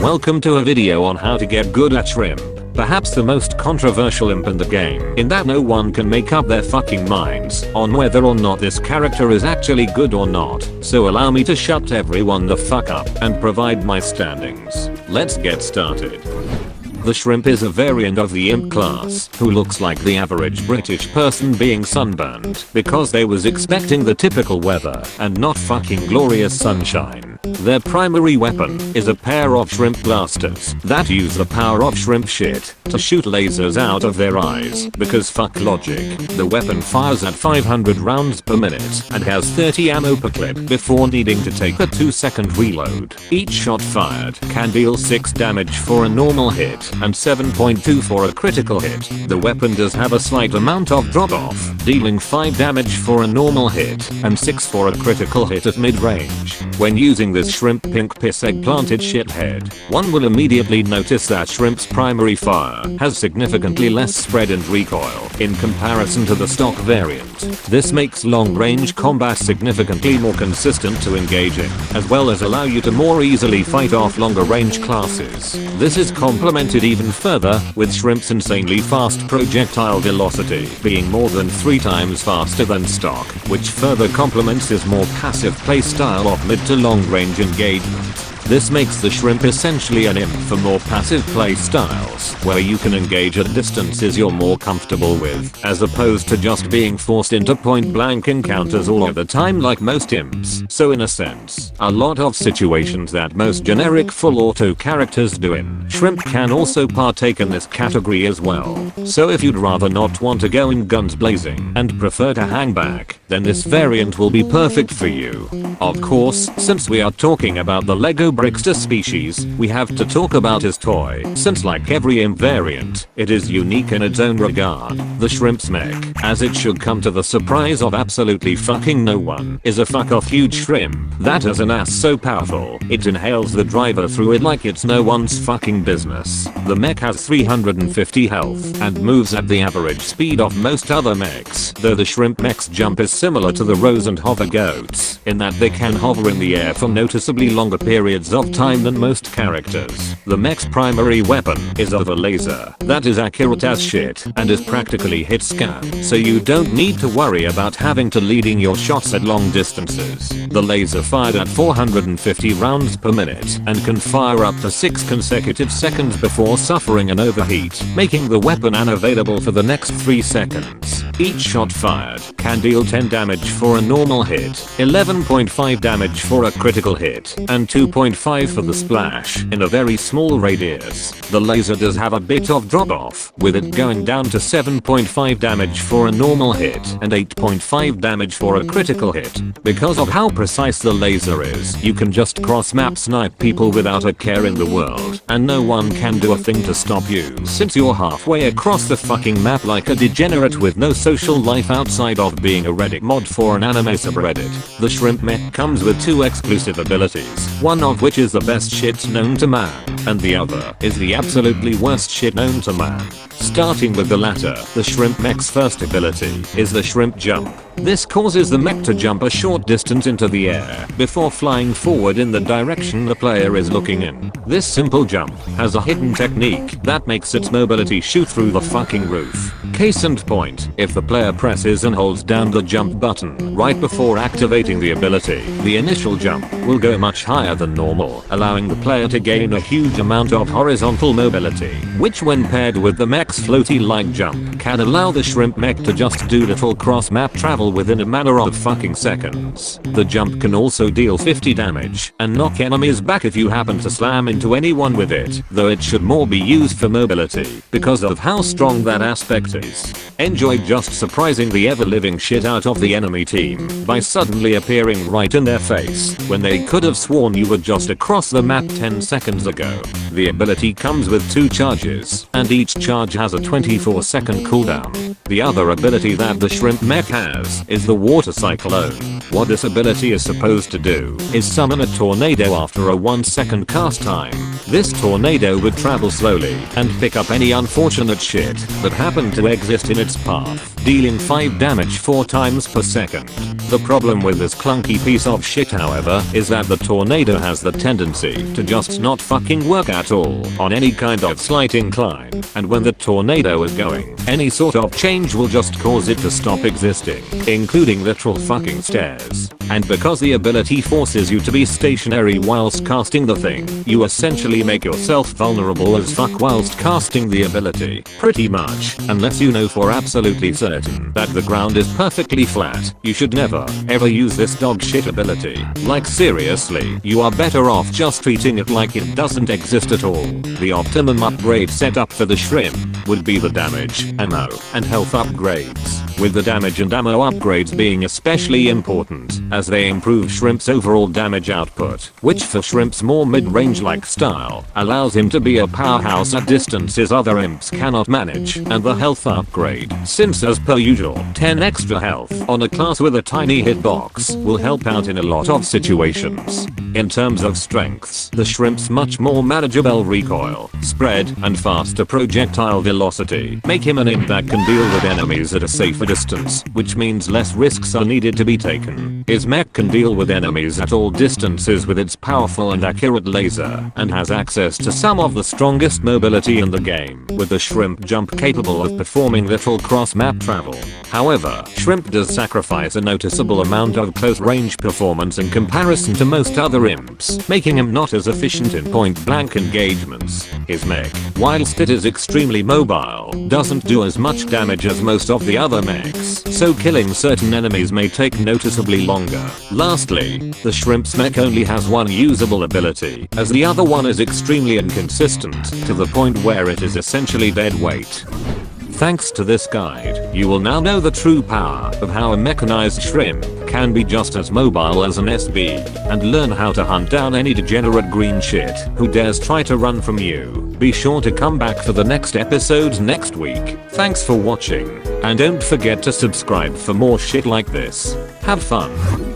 welcome to a video on how to get good at shrimp. Perhaps the most controversial imp in the game, in that no one can make up their fucking minds on whether or not this character is actually good or not, so allow me to shut everyone the fuck up and provide my standings. Let's get started. The shrimp is a variant of the imp class who looks like the average British person being sunburned because they was expecting the typical weather and not fucking glorious sunshine. Their primary weapon is a pair of shrimp blasters that use the power of shrimp shit to shoot lasers out of their eyes because fuck logic. The weapon fires at 500 rounds per minute and has 30 ammo per clip before needing to take a 2-second reload. Each shot fired can deal 6 damage for a normal hit and 7.2 for a critical hit. The weapon does have a slight amount of drop off, dealing 5 damage for a normal hit and 6 for a critical hit at mid-range. When using this shrimp pink piss eggplanted shithead, one will immediately notice that shrimp's primary fire has significantly less spread and recoil in comparison to the stock variant. This makes long-range combat significantly more consistent to engage in, as well as allow you to more easily fight off longer-range classes. This is complemented even further with shrimp's insanely fast projectile velocity being more than 3 times faster than stock, which further complements his more passive playstyle of mid to long range engagement. This makes the shrimp essentially an imp for more passive play styles, where you can engage at distances you're more comfortable with, as opposed to just being forced into point blank encounters all of the time like most imps. So in a sense, a lot of situations that most generic full auto characters do in shrimp can also partake in this category as well. So if you'd rather not want to go in guns blazing and prefer to hang back, then this variant will be perfect for you. Of course, since we are talking about the Lego Brickster species, we have to talk about his toy, since like every imp variant, it is unique in its own regard. The shrimp's mech, as it should come to the surprise of absolutely fucking no one, is a fuck off huge shrimp that has an ass so powerful, it inhales the driver through it like it's no one's fucking business. The mech has 350 health and moves at the average speed of most other mechs, though the shrimp mech's jump is similar to the rose and hover goats, in that they can hover in the air for noticeably longer periods of time than most characters. The mech's primary weapon is of a laser that is accurate as shit and is practically hit scan, so you don't need to worry about having to leading your shots at long distances. The laser fired at 450 rounds per minute and can fire up to 6 consecutive seconds before suffering an overheat, making the weapon unavailable for the next 3 seconds. Each shot fired can deal 10 damage for a normal hit, 11.5 damage for a critical hit, and 2.5 for the splash in a very small radius. The laser does have a bit of drop off, with it going down to 7.5 damage for a normal hit and 8.5 damage for a critical hit. Because of how precise the laser is, you can just cross map snipe people without a care in the world, and no one can do a thing to stop you since you're halfway across the fucking map like a degenerate with no social life outside of being a Reddit mod for an anime subreddit. The shrimp mech comes with 2 exclusive abilities, one of which is the best shit known to man, and the other is the absolutely worst shit known to man. Starting with the latter, the shrimp mech's first ability is the shrimp jump. This causes the mech to jump a short distance into the air before flying forward in the direction the player is looking in. This simple jump has a hidden technique that makes its mobility shoot through the fucking roof. Case in point, if the player presses and holds down the jump button right before activating the ability, the initial jump will go much higher than normal, allowing the player to gain a huge amount of horizontal mobility, which when paired with the mech's floaty-like jump can allow the shrimp mech to just do little cross-map travel within a matter of fucking seconds. The jump can also deal 50 damage and knock enemies back if you happen to slam into anyone with it, though it should more be used for mobility because of how strong that aspect is. Enjoy just surprising the ever-living shit out of the enemy team by suddenly appearing right in their face when they could have sworn you were just across the map 10 seconds ago. The ability comes with 2 charges, and each charge has a 24-second cooldown. The other ability that the shrimp mech has is the water cyclone. What this ability is supposed to do is summon a tornado after a 1-second cast time. This tornado would travel slowly and pick up any unfortunate shit that happened to exist in its path, dealing 5 damage 4 times per second. The problem with this clunky piece of shit however is that the tornado has the tendency to just not fucking work at all on any kind of slight incline, and when the tornado is going, any sort of change will just cause it to stop existing, including literal fucking stairs. And because the ability forces you to be stationary whilst casting the thing, you essentially make yourself vulnerable as fuck whilst casting the ability, pretty much, unless you know for absolutely certain that the ground is perfectly flat. You should never, ever use this dog shit ability. Like seriously, you are better off just treating it like it doesn't exist at all. The optimum upgrade setup for the shrimp would be the damage, ammo, and health upgrades, with the damage and ammo upgrades being especially important as they improve Shrimp's overall damage output, which for Shrimp's more mid-range like style allows him to be a powerhouse at distances other imps cannot manage, and the health upgrade, since as per usual 10 extra health on a class with a tiny hitbox will help out in a lot of situations. In terms of strengths, the Shrimp's much more manageable recoil, spread, and faster projectile velocity make him an imp that can deal with enemies at a safer distance, which means less risks are needed to be taken. His mech can deal with enemies at all distances with its powerful and accurate laser, and has access to some of the strongest mobility in the game, with the Shrimp jump capable of performing little cross-map travel. However, Shrimp does sacrifice a noticeable amount of close-range performance in comparison to most other imps, making him not as efficient in point-blank engagements. His mech, whilst it is extremely mobile, doesn't do as much damage as most of the other mechs, so killing certain enemies may take noticeably longer. Lastly, the Shrimp's mech only has one usable ability, as the other one is extremely inconsistent, to the point where it is essentially dead weight. Thanks to this guide, you will now know the true power of how a mechanized shrimp can be just as mobile as an SB, and learn how to hunt down any degenerate green shit who dares try to run from you. Be sure to come back for the next episode next week. Thanks for watching, and don't forget to subscribe for more shit like this. Have fun.